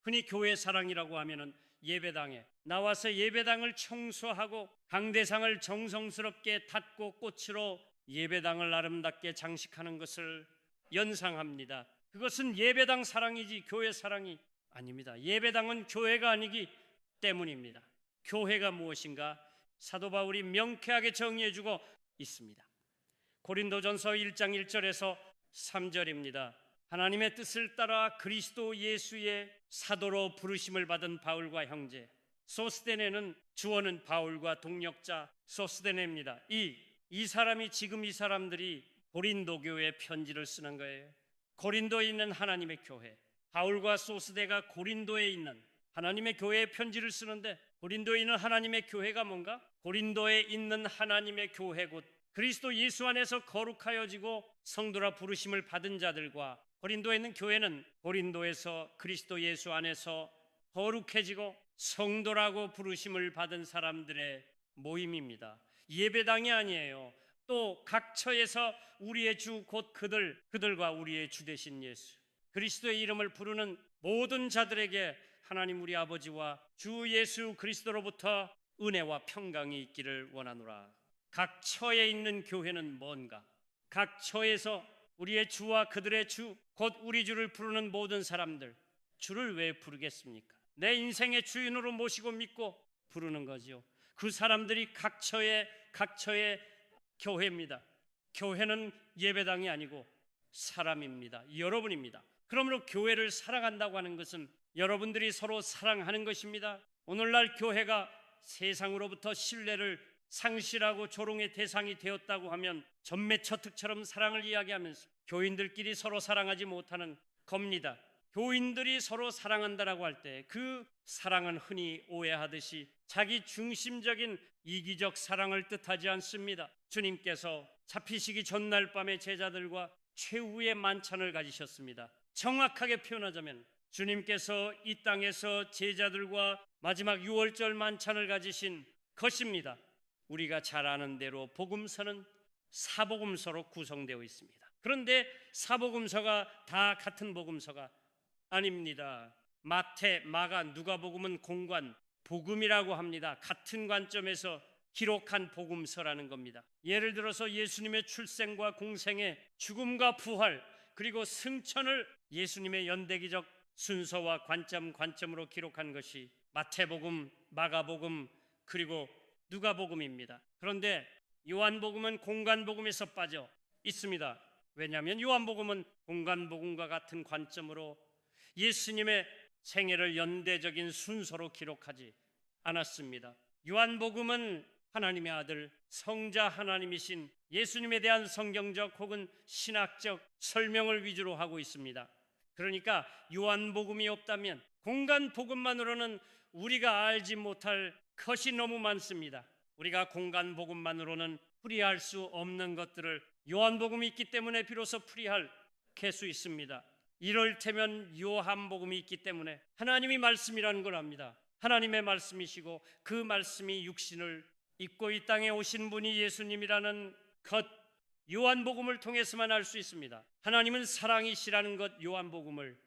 흔히 교회 사랑이라고 하면은 예배당에 나와서 예배당을 청소하고 강대상을 정성스럽게 닫고 꽃으로 예배당을 아름답게 장식하는 것을 연상합니다. 그것은 예배당 사랑이지 교회 사랑이 아닙니다. 예배당은 교회가 아니기 때문입니다. 교회가 무엇인가? 사도 바울이 명쾌하게 정의해주고 있습니다. 고린도전서 1장 1절에서 3절입니다. 하나님의 뜻을 따라 그리스도 예수의 사도로 부르심을 받은 바울과 형제. 소스데네는 주어는 바울과 동역자 소스데네입니다. 이 사람이 지금 이 사람들이 고린도 교회에 편지를 쓰는 거예요. 고린도에 있는 하나님의 교회, 바울과 소스데가 고린도에 있는 하나님의 교회에 편지를 쓰는데, 고린도에 있는 하나님의 교회가 뭔가? 고린도에 있는 하나님의 교회 곧 그리스도 예수 안에서 거룩하여지고 성도라 부르심을 받은 자들과, 고린도에 있는 교회는 고린도에서 그리스도 예수 안에서 거룩해지고 성도라고 부르심을 받은 사람들의 모임입니다. 예배당이 아니에요. 또 각 처에서 우리의 주 곧 그들과 우리의 주 되신 예수 그리스도의 이름을 부르는 모든 자들에게 하나님 우리 아버지와 주 예수 그리스도로부터 은혜와 평강이 있기를 원하노라. 각 처에 있는 교회는 뭔가? 각 처에서 우리의 주와 그들의 주 곧 우리 주를 부르는 모든 사람들, 주를 왜 부르겠습니까? 내 인생의 주인으로 모시고 믿고 부르는 거죠. 그 사람들이 각 처의 교회입니다. 교회는 예배당이 아니고 사람입니다. 여러분입니다. 그러므로 교회를 사랑한다고 하는 것은 여러분들이 서로 사랑하는 것입니다. 오늘날 교회가 세상으로부터 신뢰를 상실하고 조롱의 대상이 되었다고 하면 전매처특처럼 사랑을 이야기하면서 교인들끼리 서로 사랑하지 못하는 겁니다. 교인들이 서로 사랑한다라고 할 때 그 사랑은 흔히 오해하듯이 자기 중심적인 이기적 사랑을 뜻하지 않습니다. 주님께서 잡히시기 전날 밤에 제자들과 최후의 만찬을 가지셨습니다. 정확하게 표현하자면 주님께서 이 땅에서 제자들과 마지막 유월절 만찬을 가지신 것입니다. 우리가 잘 아는 대로 복음서는 사복음서로 구성되어 있습니다. 그런데 사복음서가 다 같은 복음서가 아닙니다. 마태, 마가, 누가복음은 공관, 복음이라고 합니다. 같은 관점에서 기록한 복음서라는 겁니다. 예를 들어서 예수님의 출생과 공생의 죽음과 부활 그리고 승천을 예수님의 연대기적 순서와 관점으로 기록한 것이 마태복음, 마가복음 그리고 누가복음입니다. 그런데 요한복음은 공관복음에서 빠져 있습니다. 왜냐하면 요한복음은 공관복음과 같은 관점으로 예수님의 생애를 연대적인 순서로 기록하지 않았습니다. 요한복음은 하나님의 아들 성자 하나님이신 예수님에 대한 성경적 혹은 신학적 설명을 위주로 하고 있습니다. 그러니까 요한복음이 없다면 공관복음만으로는 우리가 알지 못할 것이 너무 많습니다. 우리가 공관복음만으로는 풀이할 수 없는 것들을 요한복음이 있기 때문에 비로소 풀이할 수 있습니다. 이럴 테면 요한복음이 있기 때문에 하나님이 말씀이라는 걸 압니다. 하나님의 말씀이시고 그 말씀이 육신을 입고 이 땅에 오신 분이 예수님이라는 것, 요한복음을 통해서만 알 수 있습니다. 하나님은 사랑이시라는 것, 요한복음을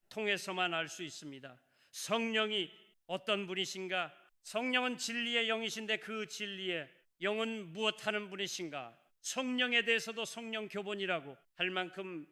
통해서만 알 수 있습니다. 성령이 어떤 분이신가? 성령은 진리의 영이신데 그 진리의 영은 무엇하는 분이신가? 성령에 대해서도 성령 교본이라고 할 만큼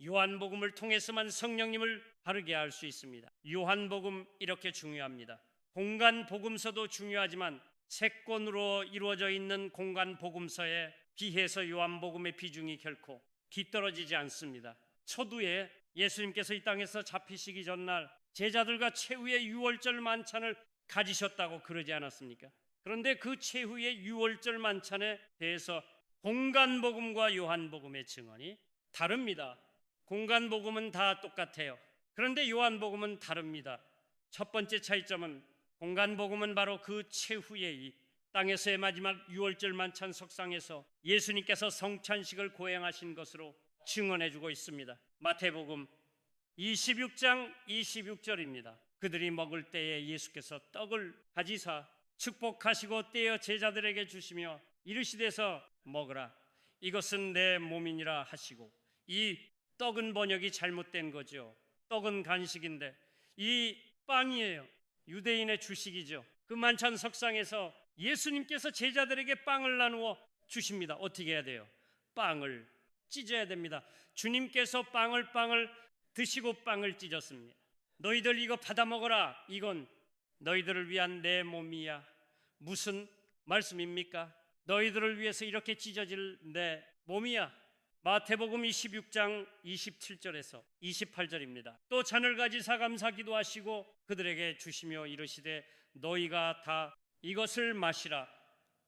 요한복음을 통해서만 성령님을 바르게 알 수 있습니다. 요한복음 이렇게 중요합니다. 공관복음서도 중요하지만 세 권으로 이루어져 있는 공관복음서에 비해서 요한복음의 비중이 결코 뒤떨어지지 않습니다. 초두에 예수님께서 이 땅에서 잡히시기 전날 제자들과 최후의 유월절 만찬을 가지셨다고 그러지 않았습니까? 그런데 그 최후의 유월절 만찬에 대해서 공관복음과 요한복음의 증언이 다릅니다. 공관복음은 다 똑같아요. 그런데 요한복음은 다릅니다. 첫 번째 차이점은 공관복음은 바로 그 최후의 이 땅에서의 마지막 유월절 만찬 석상에서 예수님께서 성찬식을 고행하신 것으로 증언해주고 있습니다. 마태복음 26장 26절입니다. 그들이 먹을 때에 예수께서 떡을 가지사 축복하시고 떼어 제자들에게 주시며 이르시되서 먹으라 이것은 내 몸이니라 하시고, 이 떡은 번역이 잘못된 거죠. 떡은 간식인데 이 빵이에요. 유대인의 주식이죠. 그 만찬 석상에서 예수님께서 제자들에게 빵을 나누어 주십니다. 어떻게 해야 돼요? 빵을 찢어야 됩니다. 주님께서 빵을 드시고 빵을 찢었습니다. 너희들 이거 받아 먹어라. 이건 너희들을 위한 내 몸이야. 무슨 말씀입니까? 너희들을 위해서 이렇게 찢어질 내 몸이야. 마태복음 26장 27절에서 28절입니다. 또 잔을 가지사 감사 기도하시고 그들에게 주시며 이르시되 너희가 다 이것을 마시라.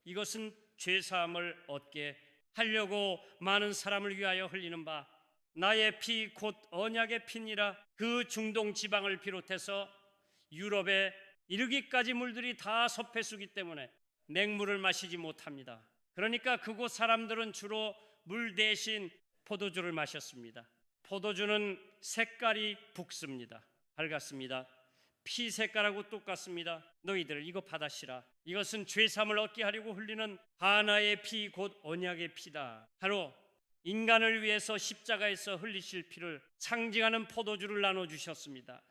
이것은 죄사함을 얻게 하려고 많은 사람을 위하여 흘리는 바 나의 피 곧 언약의 피니라. 그 중동 지방을 비롯해서 유럽에 이르기까지 물들이 다 섭해수기 때문에 맹물을 마시지 못합니다. 그러니까 그곳 사람들은 주로 물 대신 포도주를 마셨습니다. 포도주는 색깔이 붉습니다. 밝았습니다. 피 색깔하고 똑같습니다. 너희들 이거 받아시라. 이것은 죄사함을 얻게 하려고 흘리는 하나의 피 곧 언약의 피다. 바로 인간을 위해서 십자가에서 흘리실 피를 상징하는 포도주를 나눠주셨습니다.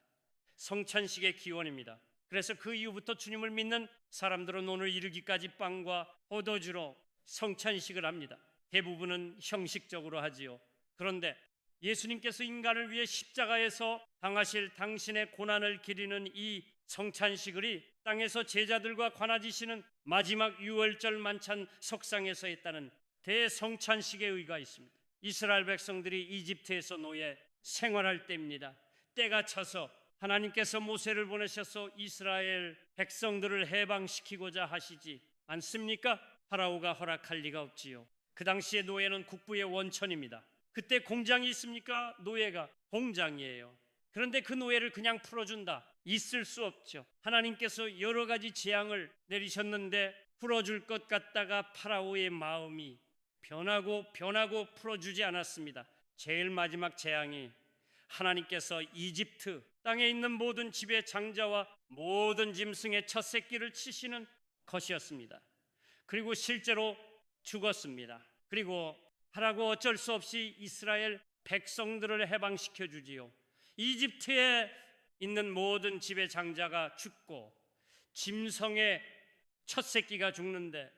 성찬식의 기원입니다. 그래서 그 이후부터 주님을 믿는 사람들은 오늘 이르기까지 빵과 포도주로 성찬식을 합니다. 대부분은 형식적으로 하지요. 그런데 예수님께서 인간을 위해 십자가에서 당하실 당신의 고난을 기리는 이 성찬식을 땅에서 제자들과 관아지시는 마지막 유월절 만찬 석상에서 했다는 대성찬식의 의의가 있습니다. 이스라엘 백성들이 이집트에서 노예 생활할 때입니다. 때가 차서 하나님께서 모세를 보내셔서 이스라엘 백성들을 해방시키고자 하시지 않습니까? 파라오가 허락할 리가 없지요. 그 당시에 노예는 국부의 원천입니다. 그때 공장이 있습니까? 노예가 공장이에요. 그런데 그 노예를 그냥 풀어준다? 있을 수 없죠. 하나님께서 여러 가지 재앙을 내리셨는데 풀어줄 것 같다가 파라오의 마음이 변하고 풀어주지 않았습니다. 제일 마지막 재앙이 하나님께서 이집트 땅에 있는 모든 집의 장자와 모든 짐승의 첫 새끼를 치시는 것이었습니다. 그리고 실제로 죽었습니다. 그리고 하라고 어쩔 수 없이 이스라엘 백성들을 해방시켜 주지요. 이집트에 있는 모든 집의 장자가 죽고 짐승의 첫 새끼가 죽는데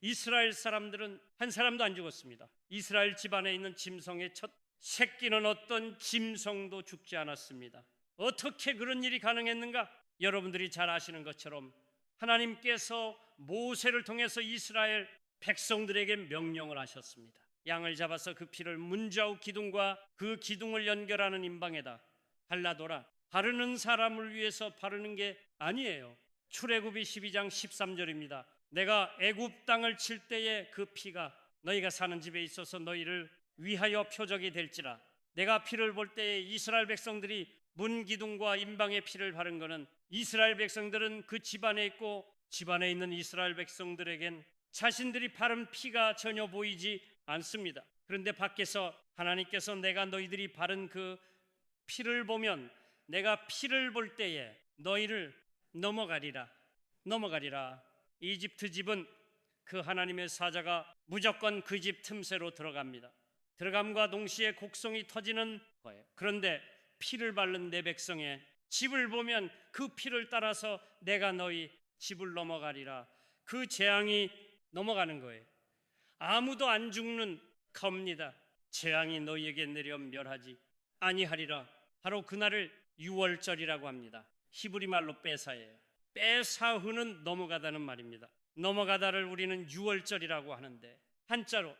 이스라엘 사람들은 한 사람도 안 죽었습니다. 이스라엘 집안에 있는 짐승의 첫 새끼는 어떤 짐승도 죽지 않았습니다. 어떻게 그런 일이 가능했는가? 여러분들이 잘 아시는 것처럼 하나님께서 모세를 통해서 이스라엘 백성들에게 명령을 하셨습니다. 양을 잡아서 그 피를 문좌우 기둥과 그 기둥을 연결하는 임방에다 발라둬라. 바르는 사람을 위해서 바르는 게 아니에요. 출애굽기 12장 13절입니다. 내가 애굽 땅을 칠 때에 그 피가 너희가 사는 집에 있어서 너희를 위하여 표적이 될지라. 내가 피를 볼 때에 이스라엘 백성들이 문 기둥과 임방에 피를 바른 것은 이스라엘 백성들은 그 집안에 있고 집안에 있는 이스라엘 백성들에겐 자신들이 바른 피가 전혀 보이지 않습니다. 그런데 밖에서 하나님께서 내가 너희들이 바른 그 피를 보면 내가 피를 볼 때에 너희를 넘어가리라. 이집트 집은 그 하나님의 사자가 무조건 그 집 틈새로 들어갑니다. 들어감과 동시에 곡성이 터지는 거예요. 그런데 피를 바른 내 백성의 집을 보면 그 피를 따라서 내가 너희 집을 넘어가리라. 그 재앙이 넘어가는 거예요. 아무도 안 죽는 겁니다. 재앙이 너희에게 내려 멸하지 아니하리라. 바로 그날을 유월절이라고 합니다. 히브리 말로 빼사예요. 빼사흐는 넘어가다는 말입니다. 넘어가다를 우리는 유월절이라고 하는데 한자로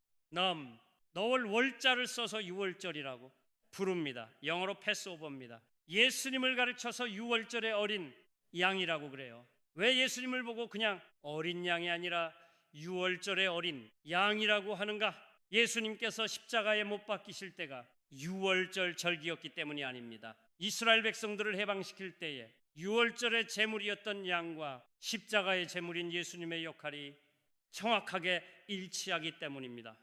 너월 월자를 써서 유월절이라고 부릅니다. 영어로 패스오버입니다. 예수님을 가르쳐서 유월절의 어린 양이라고 그래요. 왜 예수님을 보고 그냥 어린 양이 아니라 유월절의 어린 양이라고 하는가? 예수님께서 십자가에 못 박히실 때가 유월절 절기였기 때문이 아닙니다. 이스라엘 백성들을 해방시킬 때에 유월절의 제물이었던 양과 십자가의 제물인 예수님의 역할이 정확하게 일치하기 때문입니다.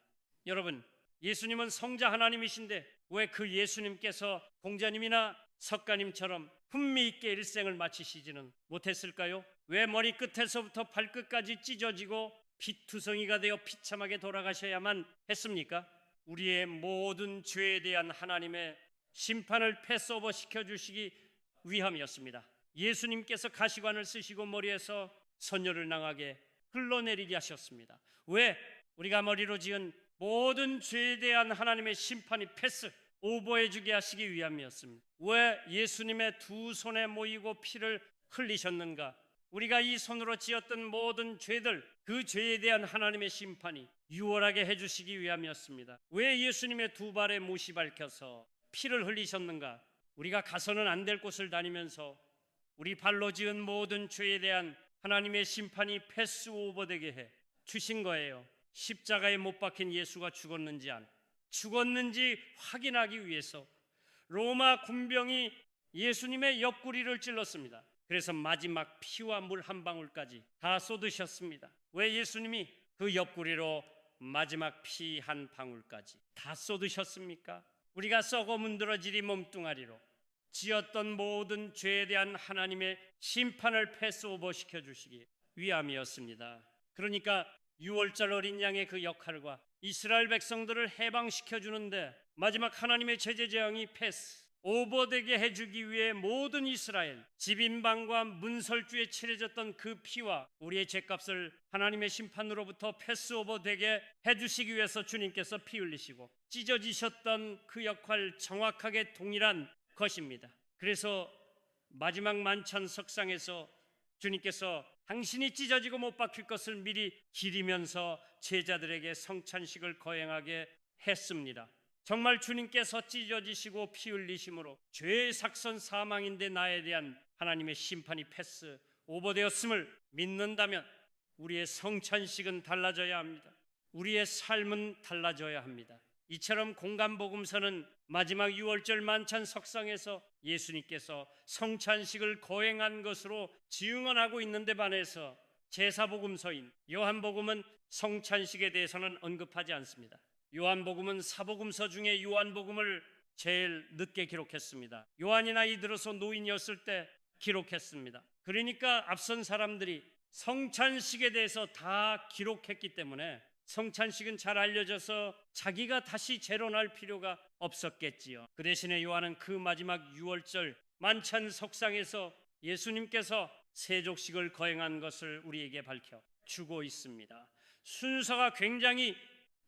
여러분, 예수님은 성자 하나님이신데 왜 그 예수님께서 공자님이나 석가님처럼 흥미있게 일생을 마치시지는 못했을까요? 왜 머리 끝에서부터 발끝까지 찢어지고 피투성이가 되어 비참하게 돌아가셔야만 했습니까? 우리의 모든 죄에 대한 하나님의 심판을 패스오버 시켜주시기 위함이었습니다. 예수님께서 가시관을 쓰시고 머리에서 선녀를 나가게 흘러내리게 하셨습니다. 왜? 우리가 머리로 지은 모든 죄에 대한 하나님의 심판이 패스 오버해 주게 하시기 위함이었습니다. 왜 예수님의 두 손에 모이고 피를 흘리셨는가? 우리가 이 손으로 지었던 모든 죄들, 그 죄에 대한 하나님의 심판이 유월하게 해주시기 위함이었습니다. 왜 예수님의 두 발에 못이 밝혀서 피를 흘리셨는가? 우리가 가서는 안 될 곳을 다니면서 우리 발로 지은 모든 죄에 대한 하나님의 심판이 패스 오버되게 해 주신 거예요. 십자가에 못 박힌 예수가 죽었는지 안 죽었는지 확인하기 위해서 로마 군병이 예수님의 옆구리를 찔렀습니다. 그래서 마지막 피와 물 한 방울까지 다 쏟으셨습니다. 왜 예수님이 그 옆구리로 마지막 피 한 방울까지 다 쏟으셨습니까? 우리가 썩어 문드러지리 몸뚱아리로 지었던 모든 죄에 대한 하나님의 심판을 패스오버 시켜주시기 위함이었습니다. 그러니까 유월절 어린 양의 그 역할과 이스라엘 백성들을 해방시켜주는데 마지막 하나님의 제재 재앙이 패스 오버되게 해주기 위해 모든 이스라엘 집인방과 문설주에 칠해졌던 그 피와 우리의 죄값을 하나님의 심판으로부터 패스오버되게 해주시기 위해서 주님께서 피 흘리시고 찢어지셨던 그 역할 정확하게 동일한 것입니다. 그래서 마지막 만찬 석상에서 주님께서 당신이 찢어지고 못 박힐 것을 미리 기리면서 제자들에게 성찬식을 거행하게 했습니다. 정말 주님께서 찢어지시고 피 흘리심으로 죄의 삭선 사망인데 나에 대한 하나님의 심판이 패스 오버되었음을 믿는다면 우리의 성찬식은 달라져야 합니다. 우리의 삶은 달라져야 합니다. 이처럼 공간복음서는 마지막 유월절 만찬 석상에서 예수님께서 성찬식을 거행한 것으로 증언하고 있는데 반해서 제사복음서인 요한복음은 성찬식에 대해서는 언급하지 않습니다. 요한복음은 사복음서 중에 요한복음을 제일 늦게 기록했습니다. 요한이 나이 들어서 노인이었을 때 기록했습니다. 그러니까 앞선 사람들이 성찬식에 대해서 다 기록했기 때문에 성찬식은 잘 알려져서 자기가 다시 재론할 필요가 없었겠지요. 그 대신에 요한은 그 마지막 유월절 만찬 석상에서 예수님께서 세족식을 거행한 것을 우리에게 밝혀 주고 있습니다. 순서가 굉장히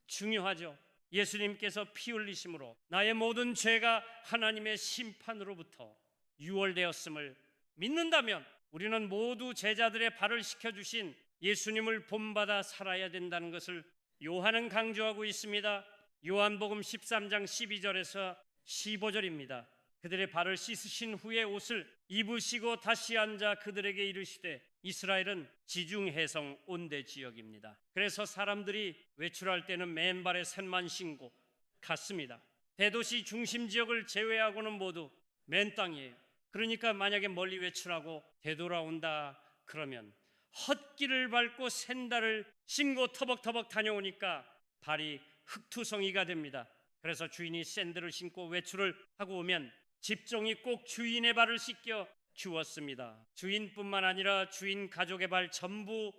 중요하죠. 예수님께서 피 흘리심으로 나의 모든 죄가 하나님의 심판으로부터 유월되었음을 믿는다면 우리는 모두 제자들의 발을 씻겨주신 예수님을 본받아 살아야 된다는 것을 요한은 강조하고 있습니다. 요한복음 13장 12절에서 15절입니다. 그들의 발을 씻으신 후에 옷을 입으시고 다시 앉아 그들에게 이르시되 이스라엘은 지중해성 온대 지역입니다. 그래서 사람들이 외출할 때는 맨발에 샌만 신고 갔습니다. 대도시 중심 지역을 제외하고는 모두 맨 땅이에요. 그러니까 만약에 멀리 외출하고 되돌아온다 그러면 헛길을 밟고 샌들을 신고 터벅터벅 다녀오니까 발이 흙투성이가 됩니다. 그래서 주인이 샌들을 신고 외출을 하고 오면 집종이 꼭 주인의 발을 씻겨 주었습니다. 주인뿐만 아니라 주인 가족의 발 전부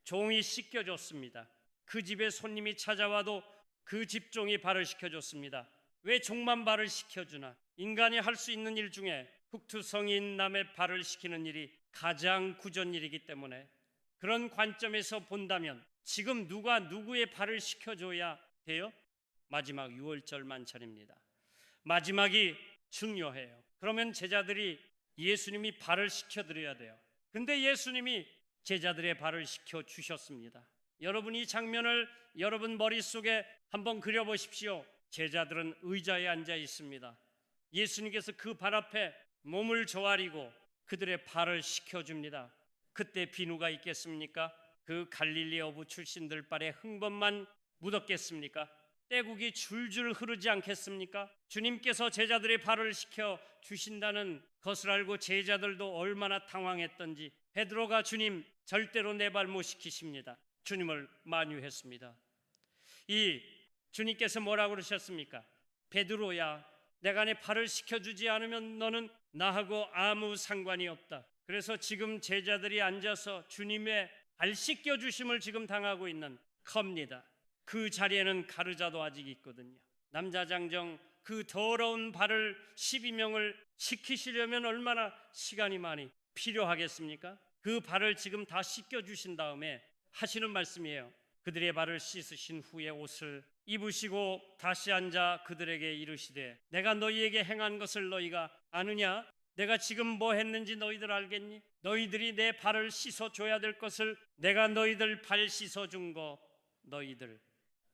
종이 씻겨줬습니다. 그 집에 손님이 찾아와도 그 집종이 발을 씻겨줬습니다. 왜 종만 발을 씻겨주나? 인간이 할 수 있는 일 중에 흙투성이인 남의 발을 씻기는 일이 가장 구전 일이기 때문에 그런 관점에서 본다면 지금 누가 누구의 발을 씻겨줘야 돼요? 마지막 유월절 만찬입니다. 마지막이 중요해요. 그러면 제자들이 예수님이 발을 씻겨드려야 돼요. 근데 예수님이 제자들의 발을 씻겨주셨습니다. 여러분 이 장면을 여러분 머릿속에 한번 그려보십시오. 제자들은 의자에 앉아 있습니다. 예수님께서 그 발 앞에 몸을 조아리고 그들의 발을 씻겨줍니다. 그때 비누가 있겠습니까? 그 갈릴리 어부 출신들 발에 흙먼만 묻었겠습니까? 떼국이 줄줄 흐르지 않겠습니까? 주님께서 제자들의 발을 씻겨 주신다는 것을 알고 제자들도 얼마나 당황했던지 베드로가 주님 절대로 내 발 못 씻기십니다. 주님을 만유했습니다. 이 주님께서 뭐라고 그러셨습니까? 베드로야 내가 내 발을 씻겨주지 않으면 너는 나하고 아무 상관이 없다. 그래서 지금 제자들이 앉아서 주님의 발 씻겨주심을 지금 당하고 있는 겁니다. 그 자리에는 가르자도 아직 있거든요. 남자장정 그 더러운 발을 12명을 시키시려면 얼마나 시간이 많이 필요하겠습니까? 그 발을 지금 다 씻겨주신 다음에 하시는 말씀이에요. 그들의 발을 씻으신 후에 옷을 입으시고 다시 앉아 그들에게 이르시되 내가 너희에게 행한 것을 너희가 아느냐? 내가 지금 뭐 했는지 너희들 알겠니? 너희들이 내 발을 씻어줘야 될 것을 내가 너희들 발 씻어준 거 너희들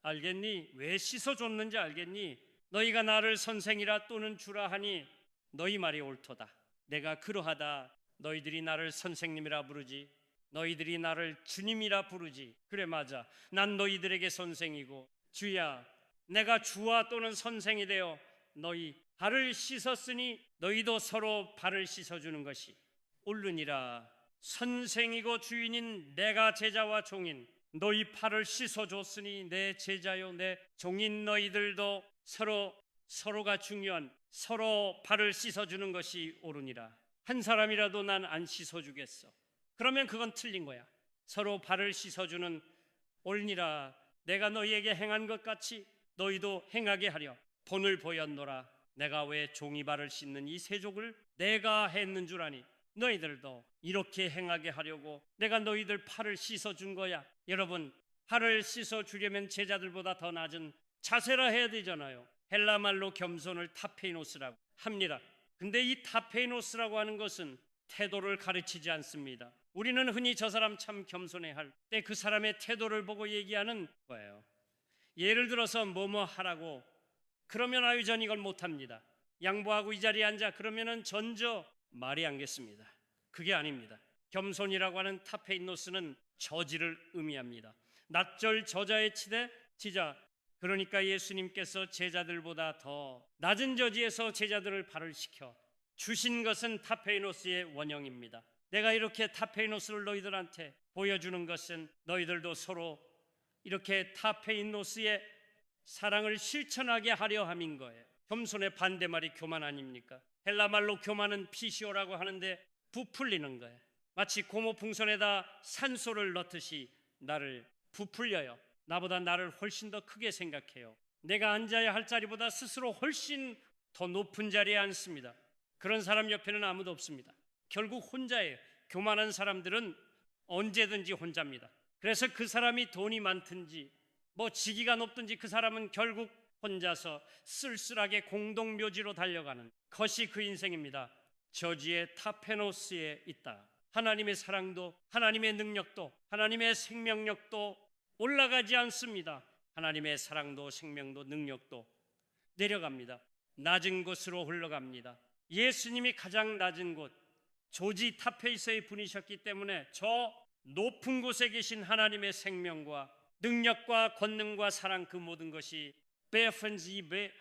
알겠니? 왜 씻어줬는지 알겠니? 너희가 나를 선생이라 또는 주라 하니 너희 말이 옳도다. 내가 그러하다 너희들이 나를 선생님이라 부르지 너희들이 나를 주님이라 부르지. 그래 맞아. 난 너희들에게 선생이고 주야 내가 주와 또는 선생이 되어 너희 발을 씻었으니 너희도 서로 발을 씻어주는 것이 옳으니라. 선생이고 주인인 내가 제자와 종인 너희 팔을 씻어줬으니 내 제자요 내 종인 너희들도 서로가 중요한 서로 발을 씻어주는 것이 옳으니라. 한 사람이라도 난 안 씻어주겠어. 그러면 그건 틀린 거야. 서로 발을 씻어주는 옳으니라. 내가 너희에게 행한 것 같이 너희도 행하게 하려 본을 보였노라. 내가 왜 종이 발을 씻는 이 세족을 내가 했는 줄 아니 너희들도 이렇게 행하게 하려고 내가 너희들 팔을 씻어준 거야. 여러분 팔을 씻어주려면 제자들보다 더 낮은 자세라 해야 되잖아요. 헬라말로 겸손을 타페이노스라고 합니다. 근데 이 타페이노스라고 하는 것은 태도를 가르치지 않습니다. 우리는 흔히 저 사람 참 겸손해 할 때 그 사람의 태도를 보고 얘기하는 거예요. 예를 들어서 뭐뭐 하라고 그러면 아유 전 이걸 못합니다. 양보하고 이 자리에 앉아 그러면은 전저 말이 안겠습니다. 그게 아닙니다. 겸손이라고 하는 타페이노스는 저지를 의미합니다. 낯절 저자의 치되 지자. 그러니까 예수님께서 제자들보다 더 낮은 저지에서 제자들을 발을 씻겨 주신 것은 타페이노스의 원형입니다. 내가 이렇게 타페이노스를 너희들한테 보여주는 것은 너희들도 서로 이렇게 타페이노스의 사랑을 실천하게 하려 함인 거예요. 겸손의 반대말이 교만 아닙니까? 헬라말로 교만은 피시오라고 하는데 부풀리는 거예요. 마치 고무풍선에다 산소를 넣듯이 나를 부풀려요. 나보다 나를 훨씬 더 크게 생각해요. 내가 앉아야 할 자리보다 스스로 훨씬 더 높은 자리에 앉습니다. 그런 사람 옆에는 아무도 없습니다. 결국 혼자예요. 교만한 사람들은 언제든지 혼자입니다. 그래서 그 사람이 돈이 많든지 뭐 직위가 높든지 그 사람은 결국 혼자서 쓸쓸하게 공동묘지로 달려가는 것이 그 인생입니다. 저지의 타페노스에 있다. 하나님의 사랑도 하나님의 능력도 하나님의 생명력도 올라가지 않습니다. 하나님의 사랑도 생명도 능력도 내려갑니다. 낮은 곳으로 흘러갑니다. 예수님이 가장 낮은 곳 조지 타페이서의 분이셨기 때문에 저 높은 곳에 계신 하나님의 생명과 능력과 권능과 사랑 그 모든 것이 베펀지베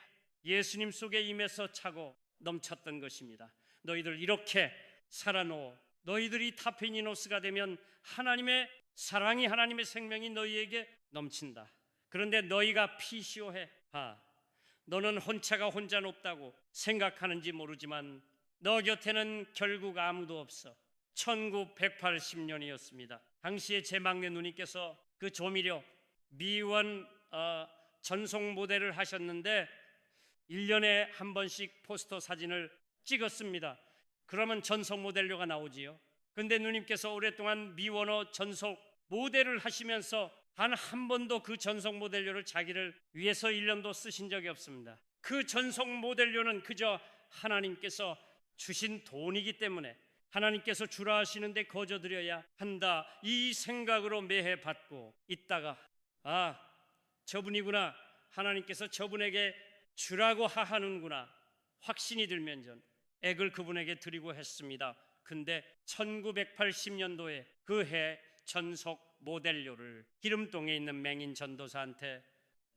예수님 속에 임해서 차고 넘쳤던 것입니다. 너희들 이렇게 살아놓어 너희들이 타페니노스가 되면 하나님의 사랑이 하나님의 생명이 너희에게 넘친다. 그런데 너희가 피시오해 너는 혼자가 혼자 높다고 생각하는지 모르지만 너 곁에는 결국 아무도 없어. 1980년이었습니다. 당시에 제 막내 누님께서 그 조미료 미원 전송 모델을 하셨는데 1년에 한 번씩 포스터 사진을 찍었습니다. 그러면 전속 모델료가 나오지요. 근데 누님께서 오랫동안 미원어 전속 모델을 하시면서 단 한 번도 그 전속 모델료를 자기를 위해서 1년도 쓰신 적이 없습니다. 그 전속 모델료는 그저 하나님께서 주신 돈이기 때문에 하나님께서 주라 하시는데 거저드려야 한다 이 생각으로 매해 받고 있다가 저분이구나 하나님께서 저분에게 주라고 하하는구나 확신이 들면 전 액을 그분에게 드리고 했습니다. 근데 1980년도에 그 해 전속 모델료를 기름동에 있는 맹인 전도사한테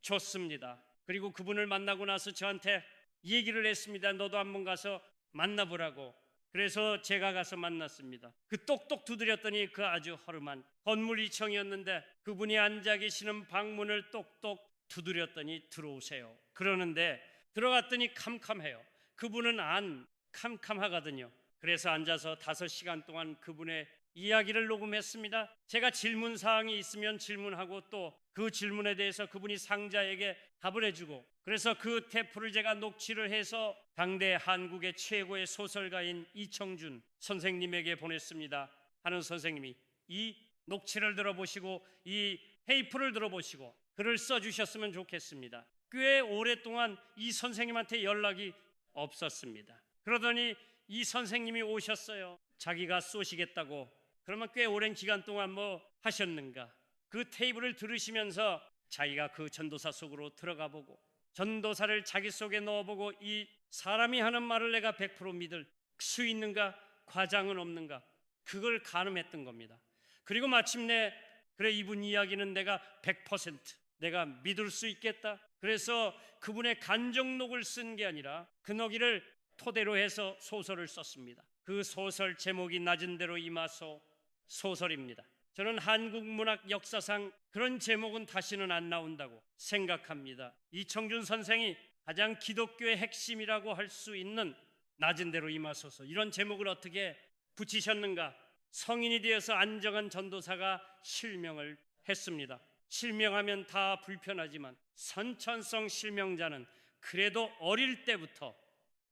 줬습니다. 그리고 그분을 만나고 나서 저한테 얘기를 했습니다. 너도 한번 가서 만나보라고. 그래서 제가 가서 만났습니다. 그 똑똑 두드렸더니 그 아주 허름한 건물 2층이었는데 그분이 앉아 계시는 방문을 똑똑 두드렸더니 들어오세요. 그러는데 들어갔더니 캄캄해요. 그분은 안 캄캄하거든요. 그래서 앉아서 5시간 동안 그분의 이야기를 녹음했습니다. 제가 질문 사항이 있으면 질문하고 또 그 질문에 대해서 그분이 상자에게 답을 해주고, 그래서 그 테이프를 제가 녹취를 해서 당대 한국의 최고의 소설가인 이청준 선생님에게 보냈습니다. 하는 선생님이 이 녹취를 들어보시고 이 테이프를 들어보시고 글을 써주셨으면 좋겠습니다. 꽤 오랫동안 이 선생님한테 연락이 없었습니다. 그러더니 이 선생님이 오셨어요. 자기가 쏘시겠다고. 그러면 꽤 오랜 기간 동안 뭐 하셨는가? 그 테이프를 들으시면서 자기가 그 전도사 속으로 들어가 보고 전도사를 자기 속에 넣어보고 이 사람이 하는 말을 내가 100% 믿을 수 있는가, 과장은 없는가, 그걸 가늠했던 겁니다. 그리고 마침내 그래, 이분 이야기는 내가 100% 내가 믿을 수 있겠다. 그래서 그분의 간정록을 쓴 게 아니라 그 너기를 토대로 해서 소설을 썼습니다. 그 소설 제목이 낮은 대로 임하소 소설입니다. 저는 한국 문학 역사상 그런 제목은 다시는 안 나온다고 생각합니다. 이청준 선생이 가장 기독교의 핵심이라고 할 수 있는 낮은 대로 임하소서, 이런 제목을 어떻게 붙이셨는가? 성인이 되어서 안정한 전도사가 실명을 했습니다. 실명하면 다 불편하지만 선천성 실명자는 그래도 어릴 때부터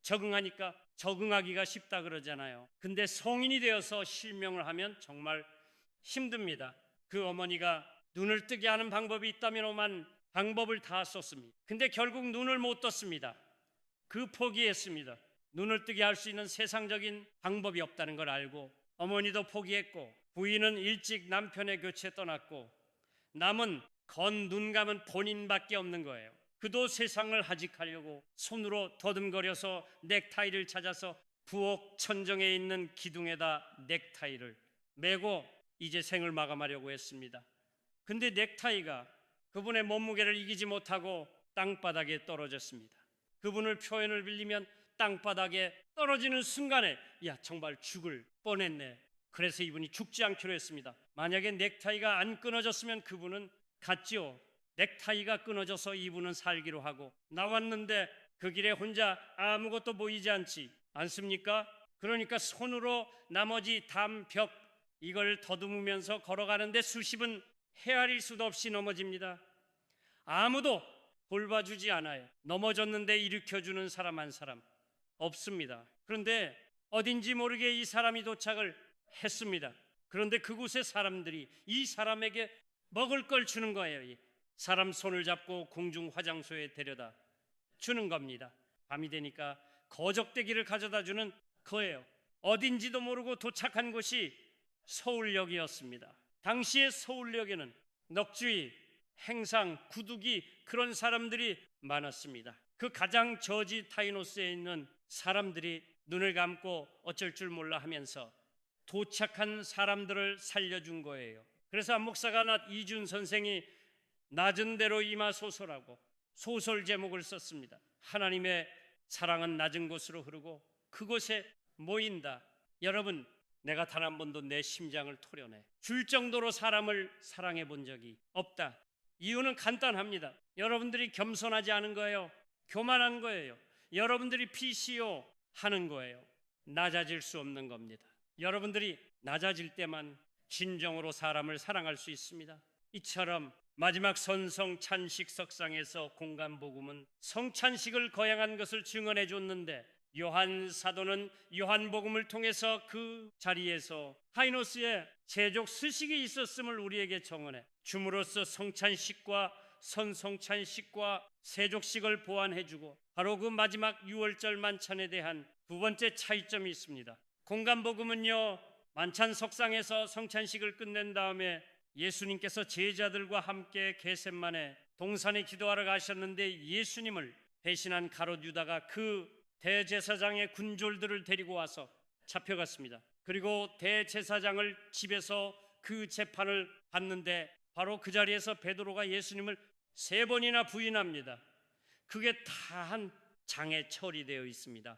적응하니까 적응하기가 쉽다 그러잖아요. 근데 성인이 되어서 실명을 하면 정말 힘듭니다. 그 어머니가 눈을 뜨게 하는 방법이 있다면 오만 방법을 다 썼습니다. 근데 결국 눈을 못 떴습니다. 그 포기했습니다. 눈을 뜨게 할 수 있는 세상적인 방법이 없다는 걸 알고 어머니도 포기했고 부인은 일찍 남편의 곁에 떠났고 남은 건 눈 감은 본인밖에 없는 거예요. 그도 세상을 하직하려고 손으로 더듬거려서 넥타이를 찾아서 부엌 천정에 있는 기둥에다 넥타이를 메고 이제 생을 마감하려고 했습니다. 근데 넥타이가 그분의 몸무게를 이기지 못하고 땅바닥에 떨어졌습니다. 그분을 표현을 빌리면 땅바닥에 떨어지는 순간에 야, 정말 죽을 뻔했네. 그래서 이분이 죽지 않기로 했습니다. 만약에 넥타이가 안 끊어졌으면 그분은 갔지요. 넥타이가 끊어져서 이분은 살기로 하고 나왔는데 그 길에 혼자 아무것도 보이지 않지 않습니까? 그러니까 손으로 나머지 담벽 이걸 더듬으면서 걸어가는데 수십은 헤아릴 수도 없이 넘어집니다. 아무도 돌봐주지 않아요. 넘어졌는데 일으켜주는 사람 한 사람 없습니다. 그런데 어딘지 모르게 이 사람이 도착을 했습니다. 그런데 그곳의 사람들이 이 사람에게 먹을 걸 주는 거예요. 사람 손을 잡고 공중 화장소에 데려다 주는 겁니다. 밤이 되니까 거적대기를 가져다 주는 거예요. 어딘지도 모르고 도착한 곳이 서울역이었습니다. 당시의 서울역에는 넋주의, 행상, 구두기 그런 사람들이 많았습니다. 그 가장 저지 타이노스에 있는 사람들이 눈을 감고 어쩔 줄 몰라 하면서 도착한 사람들을 살려준 거예요. 그래서 한 목사가 이준 선생이 낮은 대로 임하소서라고 소설 제목을 썼습니다. 하나님의 사랑은 낮은 곳으로 흐르고 그곳에 모인다. 여러분, 내가 단 한 번도 내 심장을 토려내 줄 정도로 사람을 사랑해 본 적이 없다. 이유는 간단합니다. 여러분들이 겸손하지 않은 거예요. 교만한 거예요. 여러분들이 PCO 하는 거예요. 낮아질 수 없는 겁니다. 여러분들이 낮아질 때만 진정으로 사람을 사랑할 수 있습니다. 이처럼 마지막 선성 찬식 석상에서 공간복음은 성찬식을 거행한 것을 증언해 줬는데 요한 사도는 요한복음을 통해서 그 자리에서 타이노스의 세족 스식이 있었음을 우리에게 정언해 줌으로써 성찬식과 선성찬식과 세족식을 보완해 주고 바로 그 마지막 유월절 만찬에 대한 두 번째 차이점이 있습니다. 공간복음은요, 만찬 석상에서 성찬식을 끝낸 다음에 예수님께서 제자들과 함께 겟셋마네 동산에 기도하러 가셨는데 예수님을 배신한 가롯 유다가 그 대제사장의 군졸들을 데리고 와서 잡혀갔습니다. 그리고 대제사장을 집에서 그 재판을 받는데 바로 그 자리에서 베드로가 예수님을 3번이나 부인합니다. 그게 다 한 장에 처리되어 있습니다.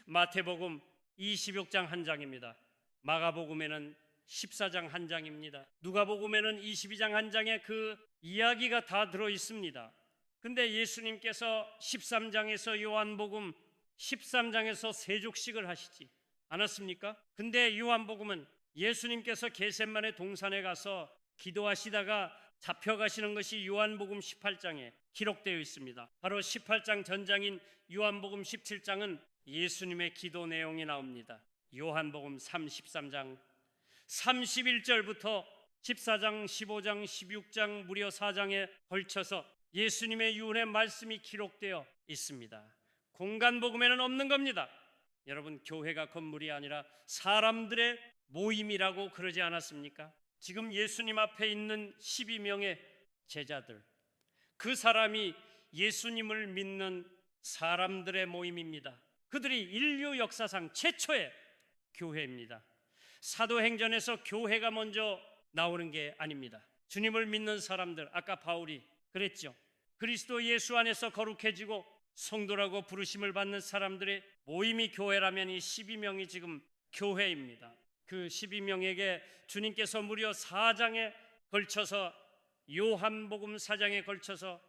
마태복음 26장 한 장입니다. 마가복음에는 14장 한 장입니다. 누가복음에는 22장 한 장에 그 이야기가 다 들어 있습니다. 근데 예수님께서 13장에서 요한복음 13장에서 세족식을 하시지 않았습니까? 근데 요한복음은 예수님께서 겟셋마네 동산에 가서 기도하시다가 잡혀가시는 것이 요한복음 18장에 기록되어 있습니다. 바로 18장 전장인 요한복음 17장은 예수님의 기도 내용이 나옵니다. 요한복음 33장 31절부터 14장, 15장, 16장 무려 4장에 걸쳐서 예수님의 유언의 말씀이 기록되어 있습니다. 공간 복음에는 없는 겁니다. 여러분, 교회가 건물이 아니라 사람들의 모임이라고 그러지 않았습니까? 지금 예수님 앞에 있는 12명의 제자들, 그 사람이 예수님을 믿는 사람들의 모임입니다. 그들이 인류 역사상 최초의 교회입니다. 사도행전에서 교회가 먼저 나오는 게 아닙니다. 주님을 믿는 사람들, 아까 바울이 그랬죠. 그리스도 예수 안에서 거룩해지고 성도라고 부르심을 받는 사람들의 모임이 교회라면 이 12명이 지금 교회입니다. 그 12명에게 주님께서 무려 4장에 걸쳐서, 요한복음 4장에 걸쳐서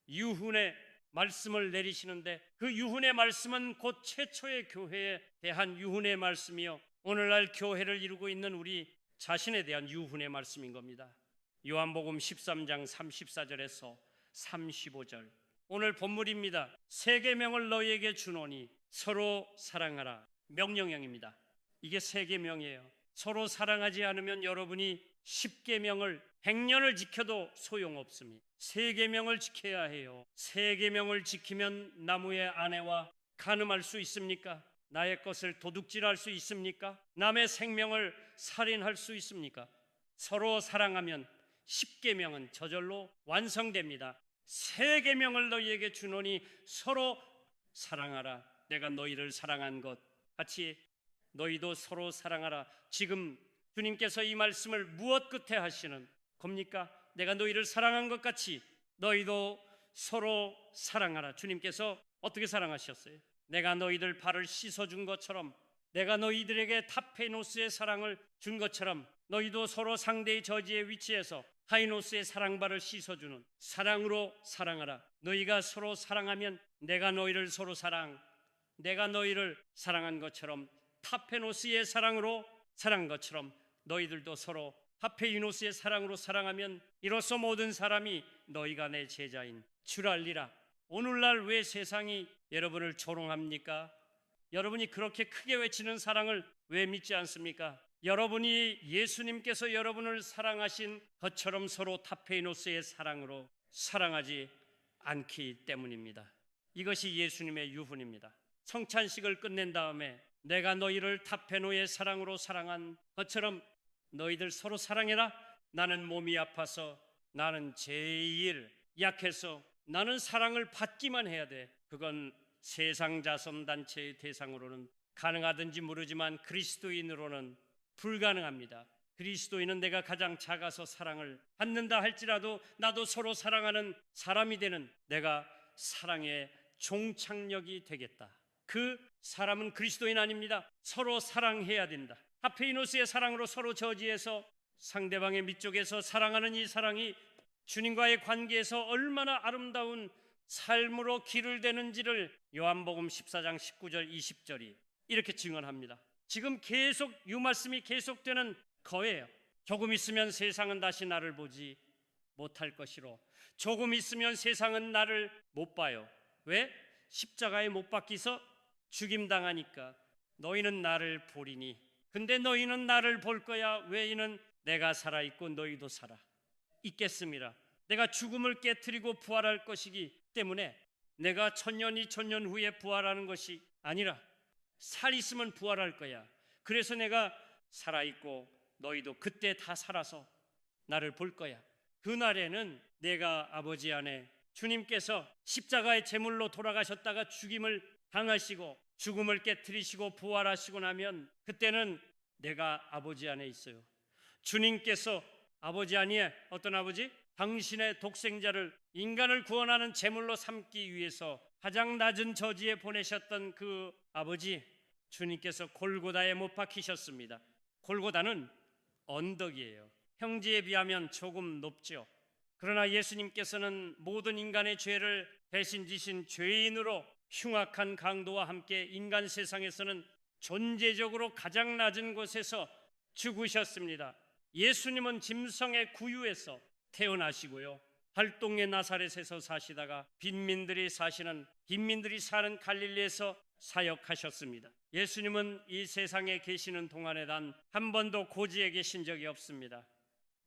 유훈의 말씀을 내리시는데, 그 유훈의 말씀은 곧 최초의 교회에 대한 유훈의 말씀이요, 오늘날 교회를 이루고 있는 우리 자신에 대한 유훈의 말씀인 겁니다. 요한복음 13장 34절에서 35절, 오늘 본문입니다. 세 계명을 너희에게 주노니 서로 사랑하라. 명령형입니다. 이게 세 계명이에요. 서로 사랑하지 않으면 여러분이 10계명을 100년을 지켜도 소용없습니다. 세 계명을 지켜야 해요. 세 계명을 지키면 나무의 아내와 간음할 수 있습니까? 나의 것을 도둑질할 수 있습니까? 남의 생명을 살인할 수 있습니까? 서로 사랑하면 10계명은 저절로 완성됩니다. 세 계명을 너희에게 주노니 서로 사랑하라. 내가 너희를 사랑한 것 같이 너희도 서로 사랑하라. 지금 주님께서 이 말씀을 무엇 끝에 하시는 겁니까? 내가 너희를 사랑한 것 같이 너희도 서로 사랑하라. 주님께서 어떻게 사랑하셨어요? 내가 너희들 발을 씻어준 것처럼, 내가 너희들에게 타페노스의 사랑을 준 것처럼 너희도 서로 상대의 저지에 위치해서 하이노스의 사랑발을 씻어주는 사랑으로 사랑하라. 너희가 서로 사랑하면 내가 너희를 서로 내가 너희를 사랑한 것처럼, 타페노스의 사랑으로 사랑한 것처럼 너희들도 서로 타페이노스의 사랑으로 사랑하면 이로써 모든 사람이 너희가 내 제자인 줄 알리라. 오늘날 왜 세상이 여러분을 조롱합니까? 여러분이 그렇게 크게 외치는 사랑을 왜 믿지 않습니까? 여러분이 예수님께서 여러분을 사랑하신 것처럼 서로 타페이노스의 사랑으로 사랑하지 않기 때문입니다. 이것이 예수님의 유훈입니다. 성찬식을 끝낸 다음에 내가 너희를 타페노의 사랑으로 사랑한 것처럼 너희들 서로 사랑해라. 나는 몸이 아파서, 나는 제일 약해서, 나는 사랑을 받기만 해야 돼. 그건 세상 자선단체의 대상으로는 가능하든지 모르지만 그리스도인으로는 불가능합니다. 그리스도인은 내가 가장 작아서 사랑을 받는다 할지라도 나도 서로 사랑하는 사람이 되는, 내가 사랑의 종착역이 되겠다. 그 사람은 그리스도인 아닙니다. 서로 사랑해야 된다. 타페이노스의 사랑으로 서로 저지해서 상대방의 밑쪽에서 사랑하는 이 사랑이 주님과의 관계에서 얼마나 아름다운 삶으로 길을 대는지를 요한복음 14장 19절 20절이 이렇게 증언합니다. 지금 계속 이 말씀이 계속되는 거예요. 조금 있으면 세상은 다시 나를 보지 못할 것이로, 조금 있으면 세상은 나를 못 봐요. 왜? 십자가에 못 박혀서 죽임당하니까. 너희는 나를 보리니, 근데 너희는 나를 볼 거야. 왜? 이는 내가 살아있고 너희도 살아 있겠습니다. 내가 죽음을 깨트리고 부활할 것이기 때문에 내가 천년 2000년 후에 부활하는 것이 아니라 살 있으면 부활할 거야. 그래서 내가 살아있고 너희도 그때 다 살아서 나를 볼 거야. 그날에는 내가 아버지 안에, 주님께서 십자가의 제물로 돌아가셨다가 죽임을 당하시고 죽음을 깨트리시고 부활하시고 나면 그때는 내가 아버지 안에 있어요. 주님께서 아버지 아니에 어떤 아버지? 당신의 독생자를 인간을 구원하는 제물로 삼기 위해서 가장 낮은 저지에 보내셨던 그 아버지, 주님께서 골고다에 못 박히셨습니다. 골고다는 언덕이에요. 평지에 비하면 조금 높죠. 그러나 예수님께서는 모든 인간의 죄를 대신 지신 죄인으로 흉악한 강도와 함께 인간 세상에서는 존재적으로 가장 낮은 곳에서 죽으셨습니다. 예수님은 짐승의 구유에서 태어나시고요, 활동의 나사렛에서 사시다가 빈민들이 사는 갈릴리에서 사역하셨습니다. 예수님은 이 세상에 계시는 동안에 단 한 번도 고지에 계신 적이 없습니다.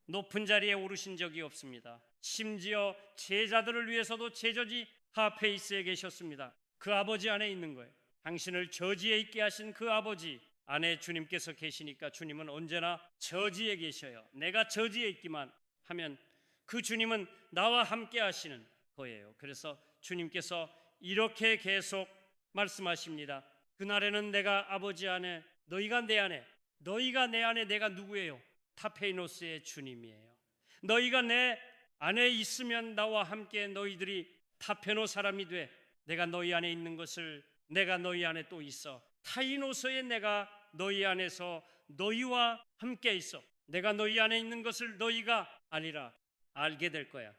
높은 자리에 오르신 적이 없습니다. 심지어 제자들을 위해서도 제저지 하페이스에 계셨습니다. 그 아버지 안에 있는 거예요. 당신을 저지에 있게 하신 그 아버지 안에 주님께서 계시니까 주님은 언제나 저지에 계셔요. 내가 저지에 있기만 하면 그 주님은 나와 함께 하시는 거예요. 그래서 주님께서 이렇게 계속 말씀하십니다. 그날에는 내가 아버지 안에, 너희가 내 안에, 너희가 내 안에, 내가 누구예요? 타페이노스의 주님이에요. 너희가 내 안에 있으면 나와 함께 너희들이 타페노 사람이 돼. 내가 너희 안에 있는 것을 내가 너희 안에 또 있어. 타이노스의 내가 너희 안에서 너희와 함께 있어. 내가 너희 안에 있는 것을 너희가 알게 될 거야.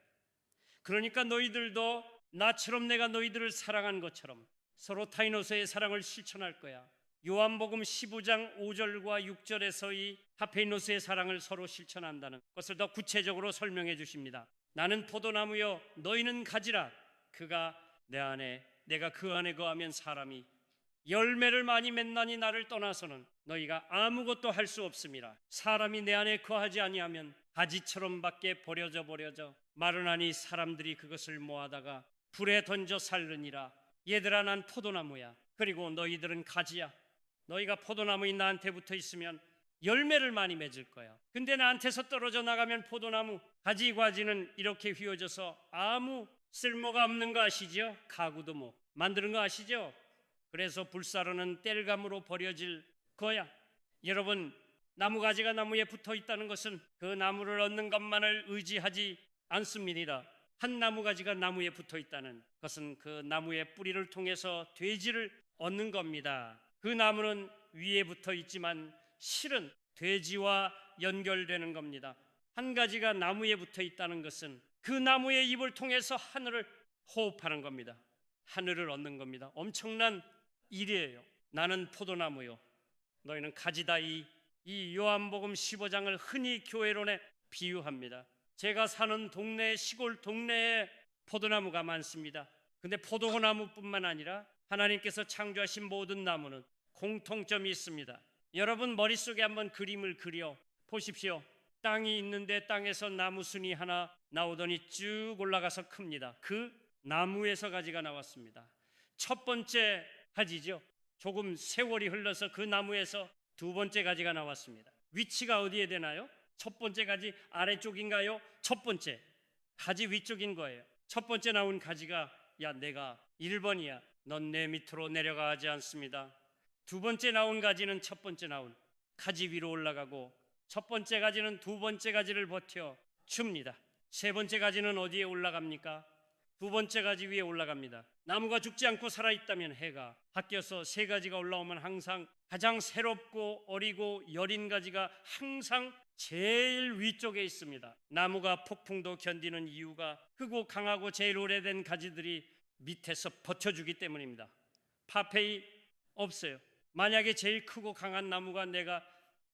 그러니까 너희들도 나처럼 내가 너희들을 사랑한 것처럼 서로 타이노스의 사랑을 실천할 거야. 요한복음 15장 5절과 6절에서 이 타페이노스의 사랑을 서로 실천한다는 것을 더 구체적으로 설명해 주십니다. 나는 포도나무여 너희는 가지라. 그가 내 안에, 내가 그 안에 거하면 사람이 열매를 많이 맺나니 나를 떠나서는 너희가 아무것도 할 수 없습니다. 사람이 내 안에 거하지 아니하면 가지처럼 밖에 버려져 마르나니 사람들이 그것을 모아다가 불에 던져 살르니라. 얘들아, 난 포도나무야. 그리고 너희들은 가지야. 너희가 포도나무인 나한테 붙어 있으면 열매를 많이 맺을 거야. 근데 나한테서 떨어져 나가면 포도나무 가지는 이렇게 휘어져서 아무 쓸모가 없는 거 아시죠? 가구도 뭐 만드는 거 아시죠? 그래서 불사르는 땔감으로 버려질 거야. 여러분, 나무가지가 나무에 붙어 있다는 것은 그 나무를 얻는 것만을 의지하지 않습니다. 한 나무가지가 나무에 붙어 있다는 것은 그 나무의 뿌리를 통해서 돼지를 얻는 겁니다. 그 나무는 위에 붙어 있지만 실은 돼지와 연결되는 겁니다. 한 가지가 나무에 붙어 있다는 것은 그 나무의 잎을 통해서 하늘을 호흡하는 겁니다. 하늘을 얻는 겁니다. 엄청난 일이에요. 나는 포도나무요, 너희는 가지다. 이 요한복음 15장을 흔히 교회론에 비유합니다. 제가 사는 동네, 시골 동네에 포도나무가 많습니다. 근데 포도나무뿐만 아니라 하나님께서 창조하신 모든 나무는 공통점이 있습니다. 여러분 머릿속에 한번 그림을 그려 보십시오. 땅이 있는데 땅에서 나무순이 하나 나오더니 쭉 올라가서 큽니다. 그 나무에서 가지가 나왔습니다. 첫 번째 가지죠. 조금 세월이 흘러서 그 나무에서 두 번째 가지가 나왔습니다. 위치가 어디에 되나요? 첫 번째 가지 아래쪽인가요? 첫 번째 가지 위쪽인 거예요. 첫 번째 나온 가지가 야, 내가 1번이야. 넌 내 밑으로 내려가지 않습니다. 두 번째 나온 가지는 첫 번째 나온 가지 위로 올라가고, 첫 번째 가지는 두 번째 가지를 버텨 줍니다. 세 번째 가지는 어디에 올라갑니까? 두 번째 가지 위에 올라갑니다. 나무가 죽지 않고 살아있다면 해가 바뀌어서 세 가지가 올라오면 항상 가장 새롭고 어리고 여린 가지가 항상 제일 위쪽에 있습니다. 나무가 폭풍도 견디는 이유가 크고 강하고 제일 오래된 가지들이 밑에서 버텨주기 때문입니다. 파페이 없어요. 만약에 제일 크고 강한 나무가 내가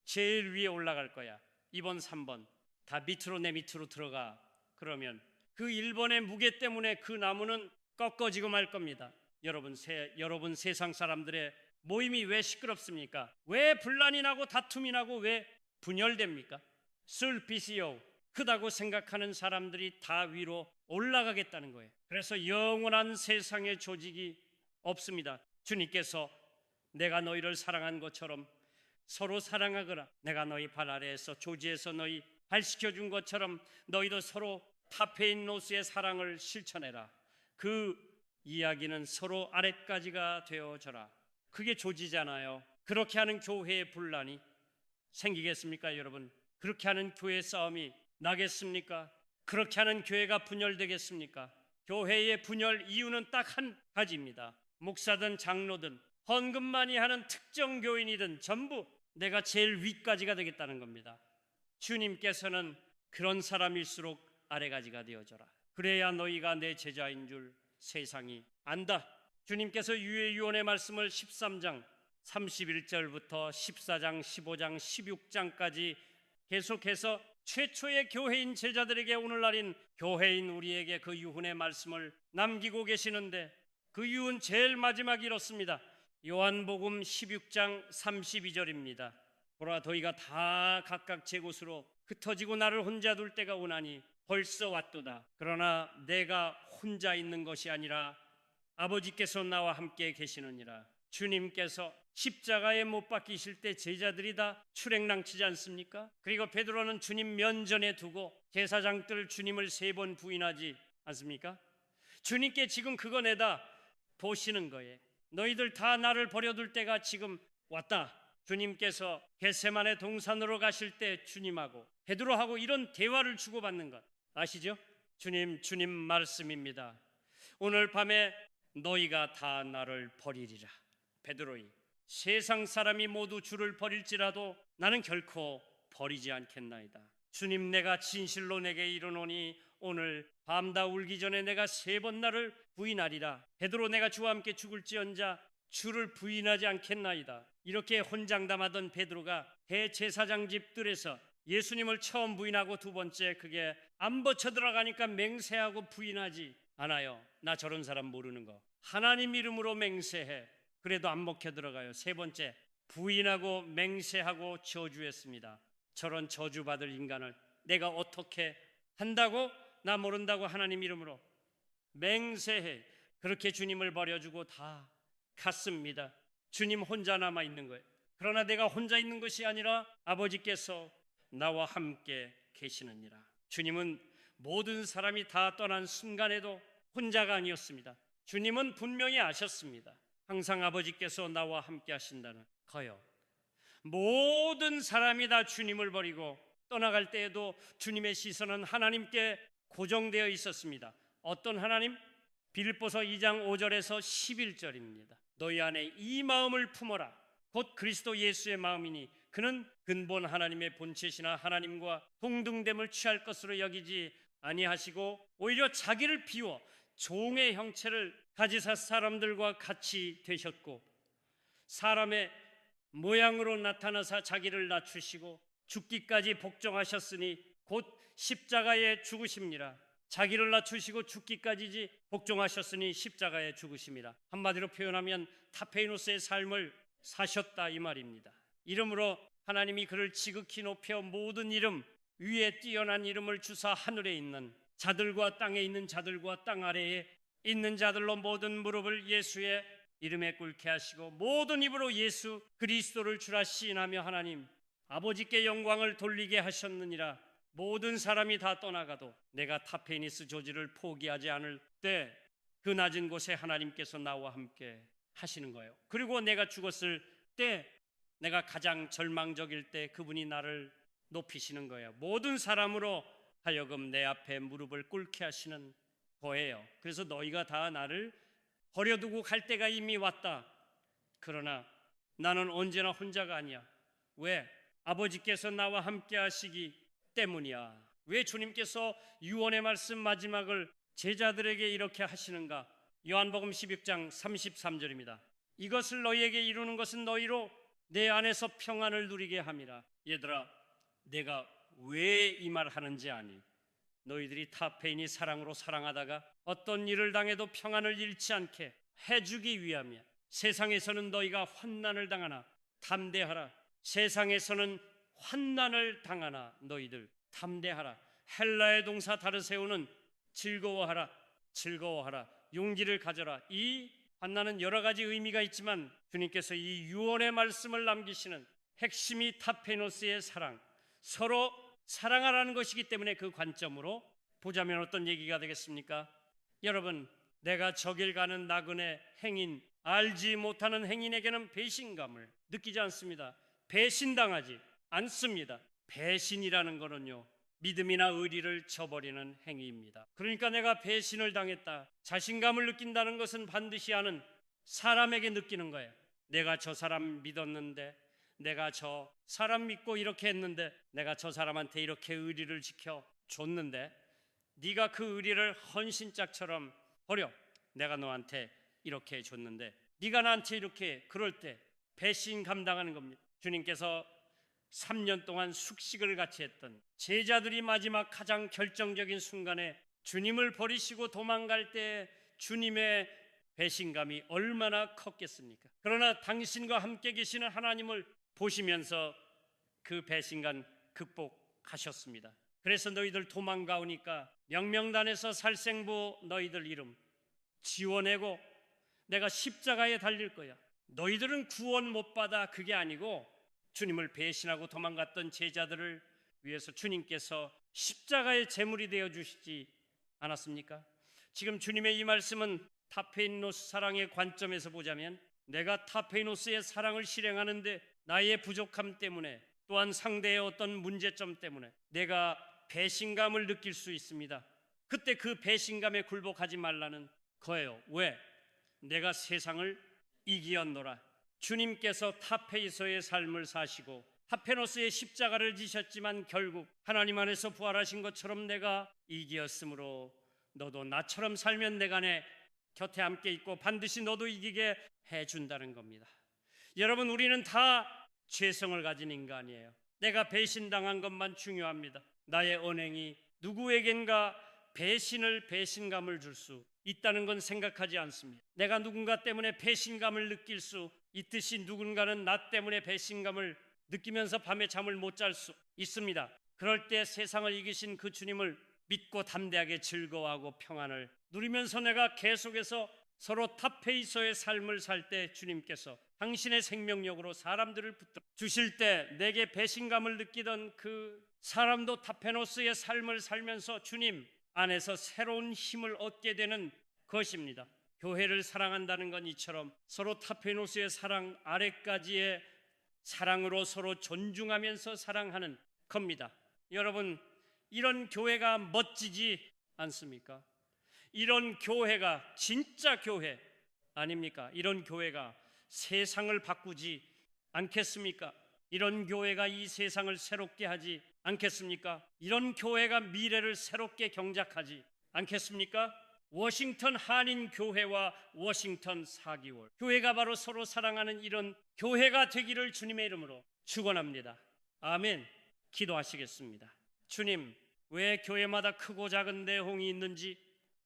제일 위에 올라갈 거야, 2번 3번 다 밑으로, 내 밑으로 들어가, 그러면 그 1번의 무게 때문에 그 나무는 꺾어지고 말 겁니다. 여러분 세상 사람들의 모임이 왜 시끄럽습니까? 왜 분란이 나고 다툼이 나고 왜 분열됩니까? 술빚이요, 크다고 생각하는 사람들이 다 위로 올라가겠다는 거예요. 그래서 영원한 세상의 조직이 없습니다. 주님께서 내가 너희를 사랑한 것처럼 서로 사랑하거라. 내가 너희 발 아래에서 조지에서 너희 발 씻겨준 것처럼 너희도 서로 타페이노스의 사랑을 실천해라. 그 이야기는 서로 아랫가지가 되어져라. 그게 조지잖아요. 그렇게 하는 교회의 분란이 생기겠습니까, 여러분? 그렇게 하는 교회 싸움이 나겠습니까? 그렇게 하는 교회가 분열되겠습니까? 교회의 분열 이유는 딱 한 가지입니다. 목사든 장로든 헌금 많이 하는 특정 교인이든 전부 내가 제일 위까지가 되겠다는 겁니다. 주님께서는 그런 사람일수록 아래가지가 되어져라. 그래야 너희가 내 제자인 줄 세상이 안다. 주님께서 유해유언의 말씀을 13장 31절부터 14장, 15장, 16장까지 계속해서 최초의 교회인 제자들에게 오늘날인 교회인 우리에게 그 유훈의 말씀을 남기고 계시는데, 그 유훈 제일 마지막 이렇습니다. 요한복음 16장 32절입니다. 보라, 너희가 다 각각 제 곳으로 흩어지고 나를 혼자 둘 때가 오나니 벌써 왔도다. 그러나 내가 혼자 있는 것이 아니라 아버지께서 나와 함께 계시느니라. 주님께서 십자가에 못 박히실 때 제자들이 다 출행랑치지 않습니까? 그리고 베드로는 주님 면전에 두고 제사장들 주님을 3번 부인하지 않습니까? 주님께 지금 그거 내다 보시는 거예요. 너희들 다 나를 버려둘 때가 지금 왔다. 주님께서 겟세마네 동산으로 가실 때 주님하고 베드로하고 이런 대화를 주고받는 것 아시죠? 주님 말씀입니다. 오늘 밤에 너희가 다 나를 버리리라. 베드로이, 세상 사람이 모두 주를 버릴지라도 나는 결코 버리지 않겠나이다. 주님, 내가 진실로 내게 이르노니 오늘 밤 다 울기 전에 내가 3번 나를 부인하리라. 베드로, 내가 주와 함께 죽을지언자 주를 부인하지 않겠나이다. 이렇게 혼장담하던 베드로가 대제사장 집들에서 예수님을 처음 부인하고 두 번째 그게 안 버쳐 들어가니까 맹세하고 부인하지 않아요. 나 저런 사람 모르는 거. 하나님 이름으로 맹세해. 그래도 안 먹혀 들어가요. 3번째 부인하고 맹세하고 저주했습니다. 저런 저주받을 인간을 내가 어떻게 한다고? 나 모른다고 하나님 이름으로 맹세해. 그렇게 주님을 버려주고 다 갔습니다. 주님 혼자 남아 있는 거예요. 그러나 내가 혼자 있는 것이 아니라 아버지께서 나와 함께 계시느니라. 주님은 모든 사람이 다 떠난 순간에도 혼자가 아니었습니다. 주님은 분명히 아셨습니다. 항상 아버지께서 나와 함께 하신다는 거요. 모든 사람이 다 주님을 버리고 떠나갈 때에도 주님의 시선은 하나님께 고정되어 있었습니다. 어떤 하나님? 빌립보서 2장 5절에서 11절입니다. 너희 안에 이 마음을 품어라. 곧 그리스도 예수의 마음이니 그는 근본 하나님의 본체시나 하나님과 동등됨을 취할 것으로 여기지 아니하시고 오히려 자기를 비워 종의 형체를 가지사 사람들과 같이 되셨고 사람의 모양으로 나타나사 자기를 낮추시고 죽기까지 복종하셨으니 곧 십자가에 죽으심이라. 자기를 낮추시고 죽기까지 복종하셨으니 십자가에 죽으심이라. 한마디로 표현하면 타페이노스의 삶을 사셨다 이 말입니다. 이름으로 하나님이 그를 지극히 높여 모든 이름 위에 뛰어난 이름을 주사 하늘에 있는 자들과 땅에 있는 자들과 땅 아래에 있는 자들로 모든 무릎을 예수의 이름에 꿇게 하시고 모든 입으로 예수 그리스도를 주라 시인하며 하나님 아버지께 영광을 돌리게 하셨느니라. 모든 사람이 다 떠나가도 내가 타페니스 조지를 포기하지 않을 때 그 낮은 곳에 하나님께서 나와 함께 하시는 거예요. 그리고 내가 죽었을 때 내가 가장 절망적일 때 그분이 나를 높이시는 거예요. 모든 사람으로 하여금 내 앞에 무릎을 꿇게 하시는 거예요. 그래서 너희가 다 나를 버려두고 갈 때가 이미 왔다. 그러나 나는 언제나 혼자가 아니야. 왜? 아버지께서 나와 함께 하시기 때문이야. 왜 주님께서 유언의 말씀 마지막을 제자들에게 이렇게 하시는가? 요한복음 16장 33절입니다. 이것을 너희에게 이루는 것은 너희로 내 안에서 평안을 누리게 함이라. 얘들아, 내가 왜 이 말 하는지 아니? 너희들이 타페인이 사랑으로 사랑하다가 어떤 일을 당해도 평안을 잃지 않게 해주기 위함이야. 세상에서는 너희가 환난을 당하나 담대하라. 세상에서는 환난을 당하나 너희들 담대하라. 헬라의 동사 다르세우는 즐거워하라, 즐거워하라, 용기를 가져라. 이 환난은 여러 가지 의미가 있지만 주님께서 이 유언의 말씀을 남기시는 핵심이 타페노스의 사랑, 서로 사랑하라는 것이기 때문에 그 관점으로 보자면 어떤 얘기가 되겠습니까? 여러분, 내가 저길 가는 나그네 행인, 알지 못하는 행인에게는 배신감을 느끼지 않습니다. 배신당하지 않습니다. 배신이라는 거는요, 믿음이나 의리를 저버리는 행위입니다. 그러니까 내가 배신을 당했다, 자신감을 느낀다는 것은 반드시 아는 사람에게 느끼는 거예요. 내가 저 사람 믿었는데, 내가 저 사람 믿고 이렇게 했는데, 내가 저 사람한테 이렇게 의리를 지켜줬는데 네가 그 의리를 헌신짝처럼 버려. 내가 너한테 이렇게 해줬는데 네가 나한테 이렇게 그럴 때 배신 감당하는 겁니다. 주님께서 3년 동안 숙식을 같이 했던 제자들이 마지막 가장 결정적인 순간에 주님을 버리시고 도망갈 때 주님의 배신감이 얼마나 컸겠습니까? 그러나 당신과 함께 계시는 하나님을 보시면서 그 배신감 극복하셨습니다. 그래서 너희들 도망가오니까 명명단에서 살생부 너희들 이름 지워내고 내가 십자가에 달릴 거야. 너희들은 구원 못 받아. 그게 아니고 주님을 배신하고 도망갔던 제자들을 위해서 주님께서 십자가의 제물이 되어 주시지 않았습니까? 지금 주님의 이 말씀은 타페이노스 사랑의 관점에서 보자면 내가 타페이노스의 사랑을 실행하는데 나의 부족함 때문에 또한 상대의 어떤 문제점 때문에 내가 배신감을 느낄 수 있습니다. 그때 그 배신감에 굴복하지 말라는 거예요. 왜? 내가 세상을 이기었노라. 주님께서 타페이소의 삶을 사시고 타페노스의 십자가를 지셨지만 결국 하나님 안에서 부활하신 것처럼 내가 이기었으므로 너도 나처럼 살면 내가 내 곁에 함께 있고 반드시 너도 이기게 해준다는 겁니다. 여러분, 우리는 다 죄성을 가진 인간이에요. 내가 배신당한 것만 중요합니다. 나의 언행이 누구에겐가 배신감을 줄 수 있다는 건 생각하지 않습니다. 내가 누군가 때문에 배신감을 느낄 수 있듯이 누군가는 나 때문에 배신감을 느끼면서 밤에 잠을 못 잘 수 있습니다. 그럴 때 세상을 이기신 그 주님을 믿고 담대하게 즐거워하고 평안을 누리면서 내가 계속해서 서로 타페이소의 삶을 살 때 주님께서 당신의 생명력으로 사람들을 붙들어 주실 때 내게 배신감을 느끼던 그 사람도 타페노스의 삶을 살면서 주님 안에서 새로운 힘을 얻게 되는 것입니다. 교회를 사랑한다는 건 이처럼 서로 타페노스의 사랑 아래까지의 사랑으로 서로 존중하면서 사랑하는 겁니다. 여러분, 이런 교회가 멋지지 않습니까? 이런 교회가 진짜 교회 아닙니까? 이런 교회가 세상을 바꾸지 않겠습니까? 이런 교회가 이 세상을 새롭게 하지 않겠습니까? 이런 교회가 미래를 새롭게 경작하지 않겠습니까? 워싱턴 한인 교회와 워싱턴 4개월 교회가 바로 서로 사랑하는 이런 교회가 되기를 주님의 이름으로 축원합니다. 아멘. 기도하시겠습니다. 주님, 왜 교회마다 크고 작은 내홍이 있는지,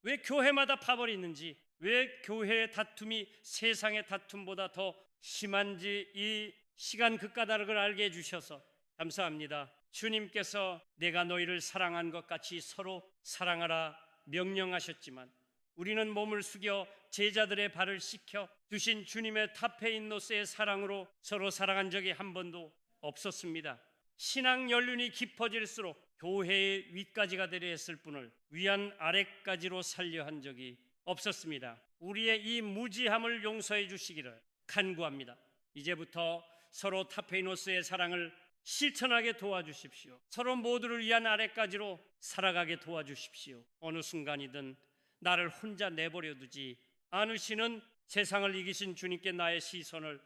왜 교회마다 파벌이 있는지, 왜 교회의 다툼이 세상의 다툼보다 더 심한지 이 시간 그 까닭을 알게 해주셔서 감사합니다. 주님께서 내가 너희를 사랑한 것 같이 서로 사랑하라 명령하셨지만 우리는 몸을 숙여 제자들의 발을 씻겨 주신 주님의 타페인노스의 사랑으로 서로 사랑한 적이 한 번도 없었습니다. 신앙 연륜이 깊어질수록 교회의 윗가지가 되려 했을 뿐을 위안 아래까지로 살려 한 적이 없었습니다. 우리의 이 무지함을 용서해 주시기를 간구합니다. 이제부터 서로 타페이노스의 사랑을 실천하게 도와주십시오. 서로 모두를 위한 아래까지로 살아가게 도와주십시오. 어느 순간이든 나를 혼자 내버려 두지 않으시는 세상을 이기신 주님께 나의 시선을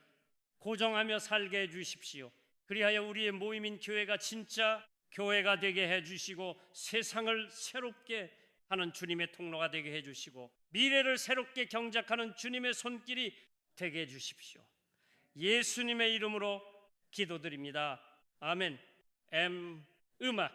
고정하며 살게 해주십시오. 그리하여 우리의 모임인 교회가 진짜 교회가 되게 해주시고 세상을 새롭게 하는 주님의 통로가 되게 해주시고 미래를 새롭게 경작하는 주님의 손길이 되게 해주십시오. 예수님의 이름으로 기도드립니다. 아멘. 음악